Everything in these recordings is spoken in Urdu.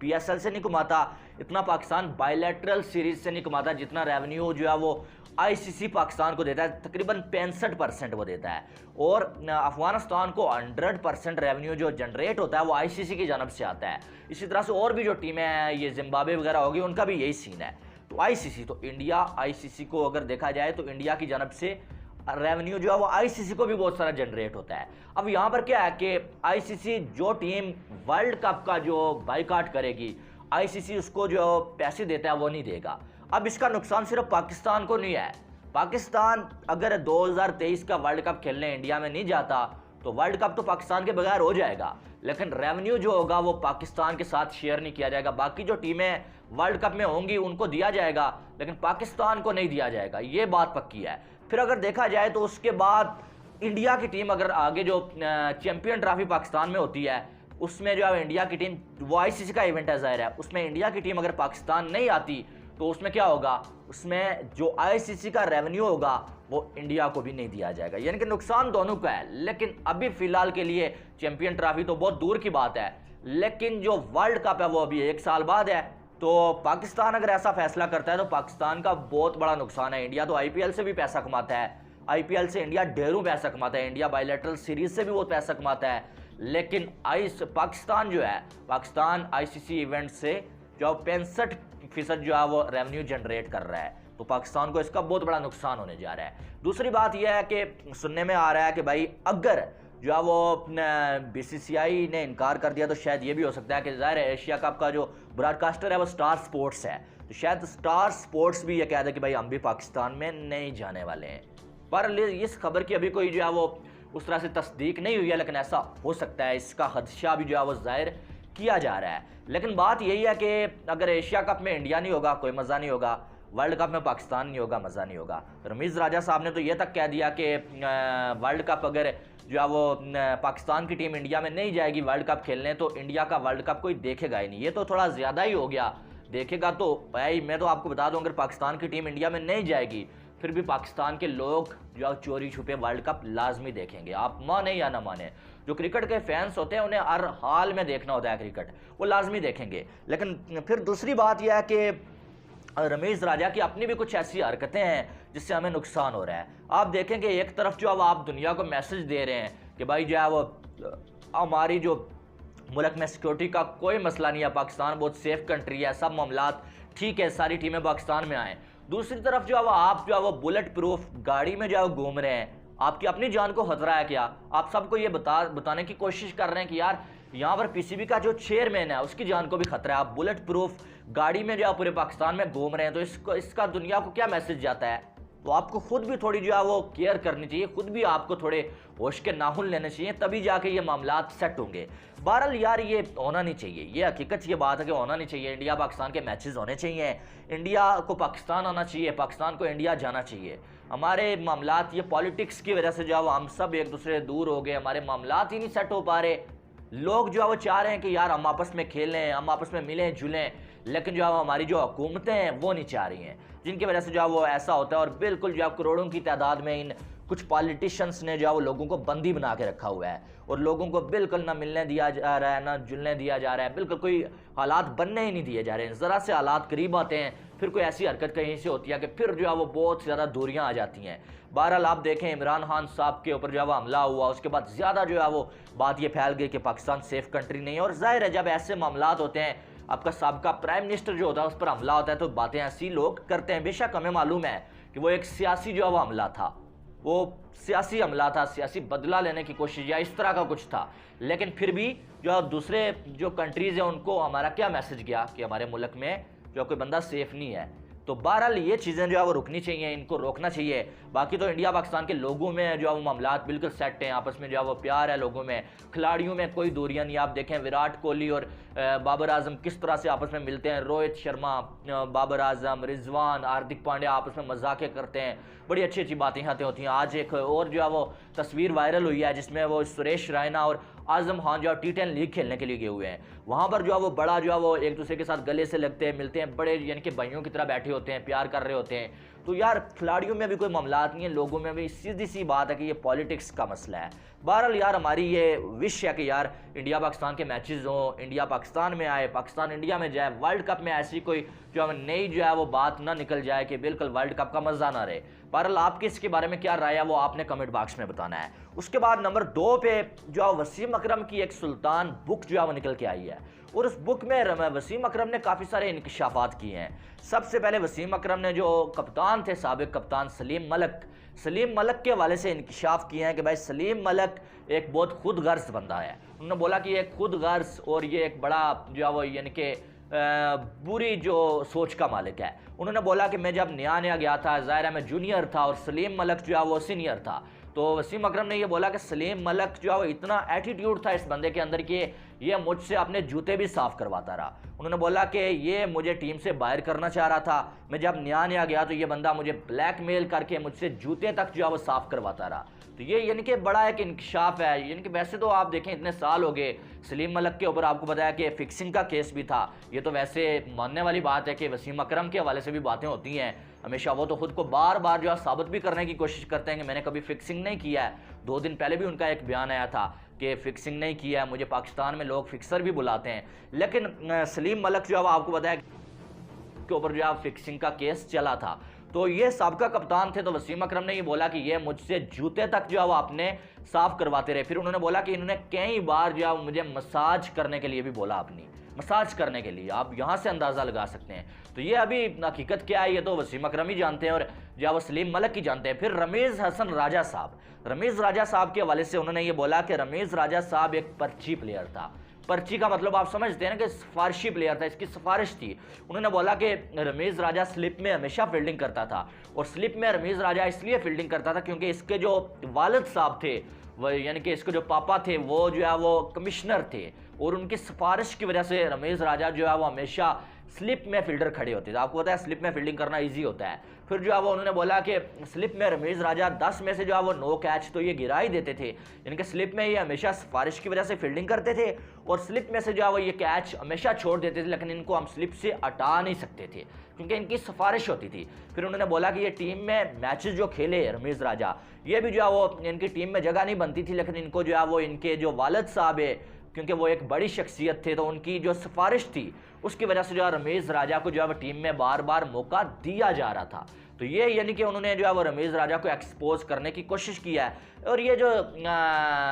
PSL سے نہیں کماتا, اتنا پاکستان بائیلیٹرل سیریز سے نہیں کماتا جتنا ریونیو جو ہے وہ ICC پاکستان کو دیتا ہے. تقریباً 65% وہ دیتا ہے, اور افغانستان کو 100% ریونیو جو جنریٹ ہوتا ہے وہ ICC کی جانب سے آتا ہے. اسی طرح سے اور بھی جو ٹیمیں ہیں, یہ زمبابوے وغیرہ ہوگی, ان کا بھی یہی سین ہے. تو ICC, تو انڈیا ICC کو اگر دیکھا جائے تو انڈیا کی جانب سے ریونیو جو ہے وہ ICC کو بھی بہت سارا جنریٹ ہوتا ہے. اب یہاں پر کیا ہے کہ ICC جو ٹیم ورلڈ کپ کا جو بائیکاٹ کرے گی, ICC اس کو جو پیسے دیتا ہے وہ نہیں دے گا. اب اس کا نقصان صرف پاکستان کو نہیں ہے. پاکستان اگر 2023 کا ورلڈ کپ کھیلنے انڈیا میں نہیں جاتا تو ورلڈ کپ تو پاکستان کے بغیر ہو جائے گا, لیکن ریونیو جو ہوگا وہ پاکستان کے ساتھ شیئر نہیں کیا جائے گا. باقی جو ٹیمیں ورلڈ کپ میں ہوں گی ان کو دیا جائے گا, لیکن پاکستان کو نہیں دیا جائے گا, یہ بات پکی ہے. پھر اگر دیکھا جائے تو اس کے بعد انڈیا کی ٹیم اگر آگے جو چیمپئن ٹرافی پاکستان میں ہوتی ہے, اس میں جو ہے انڈیا کی ٹیم, وہ ICC کا ایونٹ ہے ظاہر ہے, اس میں انڈیا کی ٹیم اگر پاکستان نہیں آتی تو اس میں کیا ہوگا, اس میں جو ICC کا ریونیو ہوگا وہ انڈیا کو بھی نہیں دیا جائے گا. یعنی کہ نقصان دونوں کا ہے. لیکن ابھی فی الحال کے لیے چیمپئن ٹرافی تو بہت دور کی بات ہے, لیکن جو ورلڈ کپ ہے وہ ابھی 1 سال بعد ہے. تو پاکستان اگر ایسا فیصلہ کرتا ہے تو پاکستان کا بہت بڑا نقصان ہے. انڈیا تو IPL سے بھی پیسہ کماتا ہے, IPL سے انڈیا ڈھیروں پیسہ کماتا ہے, انڈیا بائیلیٹرل سیریز سے بھی بہت پیسہ کماتا ہے, لیکن پاکستان جو ہے, پاکستان ICC ایونٹ سے جو 65% جو ہے وہ ریونیو جنریٹ کر رہا ہے. تو پاکستان کو اس کا بہت بڑا نقصان ہونے جا رہا ہے. دوسری بات یہ ہے کہ سننے میں آ رہا ہے کہ بھائی اگر جو ہے وہ BCCI نے انکار کر دیا تو شاید یہ بھی ہو سکتا ہے کہ ظاہر ہے ایشیا کپ کا جو براڈ کاسٹر ہے وہ اسٹار سپورٹس ہے, تو شاید اسٹار سپورٹس بھی یہ کہہ دے کہ بھائی ہم بھی پاکستان میں نہیں جانے والے ہیں. پر اس خبر کی ابھی کوئی جو ہے وہ اس طرح سے تصدیق نہیں ہوئی ہے, لیکن ایسا ہو سکتا ہے, اس کا خدشہ بھی جو ہے وہ ظاہر کیا جا رہا ہے. لیکن بات یہی ہے کہ اگر ایشیا کپ میں انڈیا نہیں ہوگا کوئی مزہ نہیں ہوگا, ورلڈ کپ میں پاکستان نہیں ہوگا مزہ نہیں ہوگا. رمیز راجہ صاحب نے تو یہ تک کہہ دیا کہ ورلڈ کپ اگر جو ہے وہ پاکستان کی ٹیم انڈیا میں نہیں جائے گی ورلڈ کپ کھیلنے تو انڈیا کا ورلڈ کپ کوئی دیکھے گا ہی نہیں. یہ تو تھوڑا زیادہ ہی ہو گیا. دیکھے گا تو بھائی میں تو آپ کو بتا دوں, اگر پاکستان کی ٹیم انڈیا میں نہیں جائے گی پھر بھی پاکستان کے لوگ جو چوری چھپے ورلڈ کپ لازمی دیکھیں گے, آپ مانیں یا نہ مانیں. جو کرکٹ کے فینس ہوتے ہیں انہیں ہر حال میں دیکھنا ہوتا ہے کرکٹ, وہ لازمی دیکھیں گے. لیکن پھر دوسری بات یہ ہے کہ رمیز راجہ کی اپنی بھی کچھ ایسی حرکتیں ہیں جس سے ہمیں نقصان ہو رہا ہے. آپ دیکھیں کہ ایک طرف جو آپ دنیا کو میسج دے رہے ہیں کہ بھائی جو ہے وہ ہماری جو ملک میں سیکورٹی کا کوئی مسئلہ نہیں ہے, پاکستان بہت سیف کنٹری ہے, سب معاملات ٹھیک ہے, ساری ٹیمیں پاکستان میں آئیں. دوسری طرف جو ہے آپ جو ہے وہ بلٹ پروف گاڑی میں جو ہے گھوم رہے ہیں, آپ کی اپنی جان کو خطرہ ہے کیا؟ آپ سب کو یہ بتانے کی کوشش کر رہے ہیں کہ یار یہاں پر PCB کا جو چیئرمین ہے اس کی جان کو بھی خطرہ ہے. آپ بلٹ پروف گاڑی میں جو ہے پورے پاکستان میں گھوم رہے ہیں, تو اس کا دنیا کو کیا میسج جاتا ہے؟ تو آپ کو خود بھی تھوڑی جو ہے وہ کیئر کرنی چاہیے, خود بھی آپ کو تھوڑے ہوش کے ناخن لینے چاہیے, تبھی جا کے یہ معاملات سیٹ ہوں گے. بہرحال یار یہ ہونا نہیں چاہیے, یہ حقیقت یہ بات ہے کہ ہونا نہیں چاہیے. انڈیا پاکستان کے میچز ہونے چاہیے, انڈیا کو پاکستان آنا چاہیے, پاکستان کو انڈیا جانا چاہیے. ہمارے معاملات یہ پالیٹکس کی وجہ سے جو ہے ہم سب ایک دوسرے دور ہو گئے, ہمارے معاملات ہی نہیں سیٹ ہو پا رہے. لوگ جو ہے وہ چاہ رہے ہیں کہ یار ہم آپس میں کھیلیں, ہم آپس میں ملیں جلیں, لیکن جو ہے ہماری جو حکومتیں ہیں وہ نہیں چاہ رہی ہیں, جن کی وجہ سے جو ہے وہ ایسا ہوتا ہے. اور بالکل جو ہے کروڑوں کی تعداد میں ان کچھ پالیٹیشنز نے جو ہے وہ لوگوں کو بندی بنا کے رکھا ہوا ہے, اور لوگوں کو بالکل نہ ملنے دیا جا رہا ہے نہ جلنے دیا جا رہا ہے, بالکل کوئی حالات بننے ہی نہیں دیے جا رہے ہیں. ذرا سے حالات قریب آتے ہیں پھر کوئی ایسی حرکت کہیں سے ہوتی ہے کہ پھر جو ہے وہ بہت زیادہ دوریاں آ جاتی ہیں. بہرحال آپ دیکھیں عمران خان صاحب کے اوپر جو ہے وہ حملہ ہوا, اس کے بعد زیادہ جو ہے وہ بات یہ پھیل گئی کہ پاکستان سیف کنٹری نہیں ہے. اور ظاہر ہے جب ایسے معاملات ہوتے ہیں, آپ کا سابقہ پرائم منسٹر جو ہوتا ہے اس پر حملہ ہوتا ہے, تو باتیں ایسی لوگ کرتے ہیں. بے شک ہمیں معلوم ہے کہ وہ ایک سیاسی جو ہے وہ حملہ تھا, وہ سیاسی حملہ تھا, سیاسی بدلہ لینے کی کوشش یا اس طرح کا کچھ تھا, لیکن پھر بھی جو دوسرے جو کنٹریز ہیں ان کو ہمارا کیا میسج گیا کہ ہمارے ملک میں جو کوئی بندہ سیف نہیں ہے. تو بہرحال یہ چیزیں جو ہے وہ رکنی چاہیے, ان کو روکنا چاہیے. باقی تو انڈیا پاکستان کے لوگوں میں جو ہے وہ معاملات بالکل سیٹ ہیں, آپس میں جو ہے وہ پیار ہے لوگوں میں, کھلاڑیوں میں کوئی دوریاں نہیں. آپ دیکھیں وراٹ کوہلی اور بابر اعظم کس طرح سے آپس میں ملتے ہیں, روہت شرما, بابر اعظم, رضوان, ہاردک پانڈیا آپس میں مذاقیں کرتے ہیں, بڑی اچھی اچھی باتیں ہوتی ہیں. آج ایک اور جو ہے وہ تصویر وائرل ہوئی ہے جس میں وہ سریش رائنا اور اعظم خان جو ہے T10 لیگ کھیلنے کے لیے گئے ہوئے ہیں. وہاں پر جو ہے وہ بڑا جو ہے وہ ایک دوسرے کے ساتھ گلے سے لگتے ہیں, ملتے ہیں, بڑے یعنی کہ بھائیوں کی طرح بیٹھے ہوتے ہیں, پیار کر رہے ہوتے ہیں. تو یار کھلاڑیوں میں بھی کوئی معاملات نہیں ہیں، لوگوں میں بھی سیدھی سی بات ہے کہ یہ پولیٹکس کا مسئلہ ہے۔ بہرحال یار ہماری یہ وش ہے کہ یار انڈیا پاکستان کے میچز ہوں، انڈیا پاکستان میں آئے، پاکستان انڈیا میں جائے، ورلڈ کپ میں ایسی کوئی جو نئی جو ہے وہ بات نہ نکل جائے کہ بالکل ورلڈ کپ کا مزہ نہ رہے۔ بہرحال آپ کی اس کے بارے میں کیا رائے ہے وہ آپ نے کمنٹ باکس میں بتانا ہے۔ اس کے بعد نمبر 2 پہ جو ہے وسیم اکرم کی ایک سلطان بک جو ہے وہ نکل کے آئی ہے، اور اس بک میں وسیم اکرم نے کافی سارے انکشافات کیے ہیں۔ سب سے پہلے وسیم اکرم نے جو کپتان تھے، سابق کپتان سلیم ملک کے حوالے سے انکشاف کیے ہیں کہ بھائی سلیم ملک ایک بہت خود غرض بندہ ہے۔ انہوں نے بولا کہ یہ ایک خود غرض اور یہ ایک بڑا جو ہے وہ یعنی کہ بری جو سوچ کا مالک ہے۔ انہوں نے بولا کہ میں جب نیا گیا تھا، ظاہر ہے میں جونیئر تھا اور سلیم ملک جو ہے وہ سینئر تھا، تو وسیم اکرم نے یہ بولا کہ سلیم ملک جو ہے وہ اتنا ایٹیٹیوڈ تھا اس بندے کے اندر کہ یہ مجھ سے اپنے جوتے بھی صاف کرواتا رہا۔ انہوں نے بولا کہ یہ مجھے ٹیم سے باہر کرنا چاہ رہا تھا، میں جب نیا گیا تو یہ بندہ مجھے بلیک میل کر کے مجھ سے جوتے تک جو ہے وہ صاف کرواتا رہا۔ تو یہ یعنی کہ بڑا ایک انکشاف ہے، یعنی کہ ویسے تو آپ دیکھیں اتنے سال ہو گئے سلیم ملک کے اوپر، آپ کو بتایا کہ فکسنگ کا کیس بھی تھا۔ یہ تو ویسے ماننے والی بات ہے کہ وسیم اکرم کے حوالے سے بھی باتیں ہوتی ہیں ہمیشہ، وہ تو خود کو بار بار جو ہے ثابت بھی کرنے کی کوشش کرتے ہیں کہ میں نے کبھی فکسنگ نہیں کیا ہے۔ 2 دن پہلے بھی ان کا ایک بیان آیا تھا کہ فکسنگ نہیں کیا ہے، مجھے پاکستان میں لوگ فکسر بھی بلاتے ہیں، لیکن سلیم ملک جو ہے وہ آپ کو بتایا کے اوپر جو ہے فکسنگ کا کیس چلا تھا۔ تو یہ سابقہ کپتان تھے، تو وسیم اکرم نے یہ بولا کہ یہ مجھ سے جوتے تک جو ہے وہ اپنے صاف کرواتے رہے۔ پھر انہوں نے بولا کہ انہوں نے کئی بار جو ہے مجھے مساج کرنے کے لیے بھی بولا، اپنی مساج کرنے کے لیے، آپ یہاں سے اندازہ لگا سکتے ہیں۔ تو یہ ابھی حقیقت کیا ہے یہ تو وسیم اکرم ہی جانتے ہیں اور جو ہے وہ سلیم ملک ہی جانتے ہیں۔ پھر رمیز حسن راجہ صاحب کے حوالے سے انہوں نے یہ بولا کہ رمیز راجہ صاحب ایک پرچی پلیئر تھا۔ پرچی کا مطلب آپ سمجھتے ہیں نا کہ سفارشی پلیئر تھا، اس کی سفارش تھی۔ انہوں نے بولا کہ رمیز راجہ سلپ میں ہمیشہ فیلڈنگ کرتا تھا، اور سلپ میں رمیز راجہ اس لیے فیلڈنگ کرتا تھا کیونکہ اس کے جو والد صاحب تھے، یعنی کہ اس کے جو پاپا تھے وہ جو ہے وہ کمشنر تھے، اور ان کی سفارش کی وجہ سے رمیز راجہ جو ہے وہ ہمیشہ سلپ میں فیلڈر کھڑے ہوتے تھے۔ آپ کو پتا ہے سلپ میں فیلڈنگ کرنا ایزی ہوتا ہے۔ پھر جو ہے وہ انہوں نے بولا کہ سلپ میں رمیز راجہ 10 میں سے جو ہے وہ 9 کیچ تو یہ گرا ہی دیتے تھے، یعنی کہ سلپ میں یہ ہمیشہ سفارش کی وجہ سے فیلڈنگ کرتے تھے، اور سلپ میں سے جو ہے وہ یہ کیچ ہمیشہ چھوڑ دیتے تھے، لیکن ان کو ہم سلپ سے ہٹا نہیں سکتے تھے کیونکہ ان کی سفارش ہوتی تھی۔ پھر انہوں نے بولا کہ یہ ٹیم میں میچز جو کھیلے رمیز راجہ، یہ بھی جو ہے وہ ان کی ٹیم میں جگہ نہیں بنتی تھی، لیکن ان کو جو ہے وہ ان کے جو والد صاحب ہے کیونکہ وہ ایک بڑی شخصیت تھے، تو ان کی جو سفارش تھی اس کی وجہ سے جو ہے رمیز راجہ کو جو ہے وہ ٹیم میں بار بار موقع دیا جا رہا تھا۔ تو یہ یعنی کہ انہوں نے جو ہے وہ رمیز راجہ کو ایکسپوز کرنے کی کوشش کی ہے۔ اور یہ جو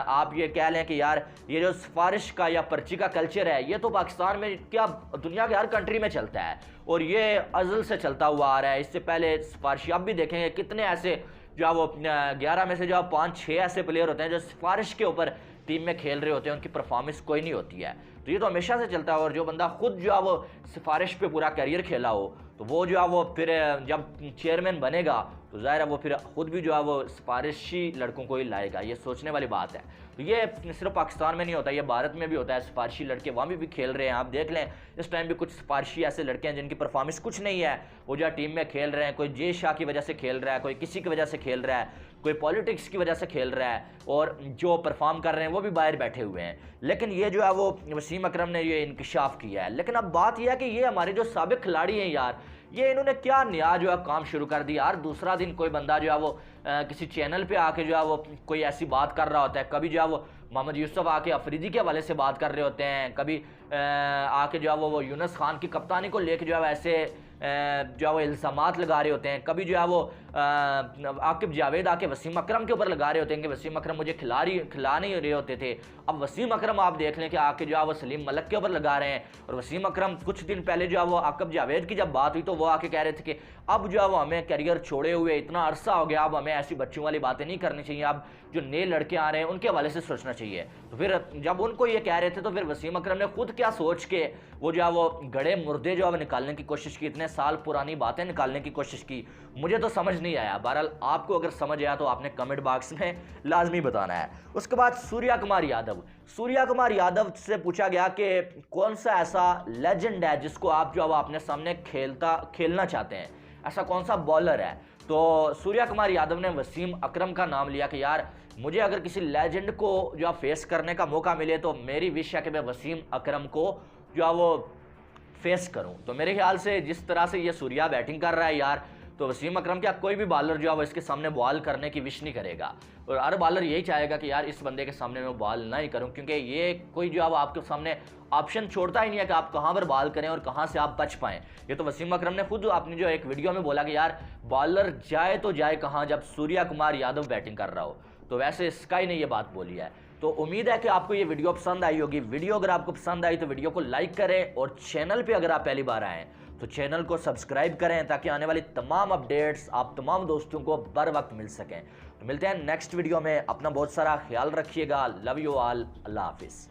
آپ یہ کہہ لیں کہ یار یہ جو سفارش کا یا پرچی کا کلچر ہے، یہ تو پاکستان میں کیا دنیا کے ہر کنٹری میں چلتا ہے، اور یہ ازل سے چلتا ہوا آ رہا ہے۔ اس سے پہلے سفارشی اب بھی دیکھیں گے کتنے ایسے جو ہے وہ 11 میں سے جو 5-6 ایسے پلیئر ہوتے ہیں جو سفارش کے اوپر ٹیم میں کھیل رہے ہوتے ہیں، ان کی پرفارمنس کوئی نہیں ہوتی ہے۔ تو یہ تو ہمیشہ سے چلتا ہے، اور جو بندہ خود جو ہے وہ سفارش پہ پورا کیریئر کھیلا ہو تو وہ جو ہے وہ پھر جب چیئرمین بنے گا تو ظاہر ہے وہ پھر خود بھی جو ہے وہ سفارشی لڑکوں کو ہی لائے گا۔ یہ سوچنے والی بات ہے۔ تو یہ صرف پاکستان میں نہیں ہوتا، یہ بھارت میں بھی ہوتا ہے، سفارشی لڑکے وہاں بھی کھیل رہے ہیں۔ آپ دیکھ لیں اس ٹائم بھی کچھ سفارشی ایسے لڑکے ہیں جن کی پرفارمنس کچھ نہیں ہے، وہ جو ہے ٹیم میں کھیل رہے ہیں، کوئی جے شاہ کی وجہ سے کھیل رہا ہے، کوئی کسی کی وجہ سے کھیل رہا ہے، کوئی پولیٹکس کی وجہ سے کھیل رہا ہے، اور جو پرفارم کر رہے ہیں وہ بھی باہر بیٹھے ہوئے ہیں۔ لیکن یہ جو ہے وہ وسیم اکرم نے یہ انکشاف کیا ہے۔ لیکن اب بات یہ ہے کہ یہ ہمارے جو سابق کھلاڑی ہیں یار، یہ انہوں نے کیا نیا جو ہے کام شروع کر دیا یار۔ دوسرا دن کوئی بندہ جو ہے وہ کسی چینل پہ آ کے جو ہے وہ کوئی ایسی بات کر رہا ہوتا ہے، کبھی جو ہے وہ محمد یوسف آ کے افریدی کے حوالے سے بات کر رہے ہوتے ہیں، کبھی آ کے جو ہے وہ یونس خان کی کپتانی کو لے کے جو ہے ایسے جو ہے وہ الزامات لگا رہے ہوتے ہیں، کبھی جو ہے وہ عاقب جاوید آ کے وسیم اکرم کے اوپر لگا رہے ہوتے ہیں کہ وسیم اکرم مجھے کھلا نہیں رہے ہوتے تھے۔ اب وسیم اکرم آپ دیکھ لیں کہ آ کے جو ہے وہ سلیم ملک کے اوپر لگا رہے ہیں، اور وسیم اکرم کچھ دن پہلے جو ہے وہ عاقب جاوید کی جب بات ہوئی تو وہ آ کے کہہ رہے تھے کہ اب جو ہے وہ ہمیں کیریئر چھوڑے ہوئے اتنا عرصہ ہو گیا، اب ہمیں ایسی بچوں والی باتیں نہیں کرنی چاہیے، اب جو نئے لڑکے آ رہے ہیں ان کے حوالے سے سوچنا چاہیے۔ تو پھر جب ان کو یہ کہہ رہے تھے تو پھر وسیم اکرم نے خود کیا سوچ کے وہ جو ہے وہ گڑے مردے جو ہے وہ نکالنے کی کوشش کی، اتنے سال پرانی باتیں نکالنے کی کوشش کی، مجھے تو سمجھ نہیں آیا۔ بہرحال آپ کو اگر سمجھ آیا تو آپ نے کمنٹ باکس میں لازمی بتانا ہے۔ اس کے بعد سوریا کمار یادو سے پوچھا گیا کہ کون سا ایسا لیجنڈ ہے جس کو آپ جو ہے وہ اپنے سامنے کھیلنا چاہتے ہیں، ایسا کون سا بالر ہے؟ تو سوریا کمار یادو نے وسیم اکرم کا نام لیا کہ یار مجھے اگر کسی لیجنڈ کو جو ہے فیس کرنے کا موقع ملے تو میری وش ہے کہ میں وسیم اکرم کو جو ہے وہ فیس کروں۔ تو میرے خیال سے جس طرح سے یہ سوریا بیٹنگ کر رہا ہے یار، تو وسیم اکرم کیا کوئی بھی بالر جو ہے وہ اس کے سامنے بال کرنے کی وش نہیں کرے گا، اور ہر بالر یہی چاہے گا کہ یار اس بندے کے سامنے میں بال نہ ہی کروں، کیونکہ یہ کوئی جو ہے وہ آپ کے سامنے آپشن چھوڑتا ہی نہیں ہے کہ آپ کہاں پر بال کریں اور کہاں سے آپ بچ پائیں۔ یہ تو وسیم اکرم نے خود اپنی جو ایک ویڈیو میں بولا کہ یار بالر جائے تو جائے کہاں جب سوریا کمار یادو بیٹنگ کر رہا ہو، تو ویسے اسکائی نے یہ بات بولی ہے۔ تو امید ہے کہ آپ کو یہ ویڈیو پسند آئی ہوگی۔ ویڈیو اگر آپ کو پسند آئی تو ویڈیو کو لائک کریں، اور چینل پہ اگر آپ پہلی بار آئیں تو چینل کو سبسکرائب کریں تاکہ آنے والی تمام اپڈیٹس آپ تمام دوستوں کو بر وقت مل سکیں۔ تو ملتے ہیں نیکسٹ ویڈیو میں، اپنا بہت سارا خیال رکھیے گا، لو یو آل، اللہ حافظ۔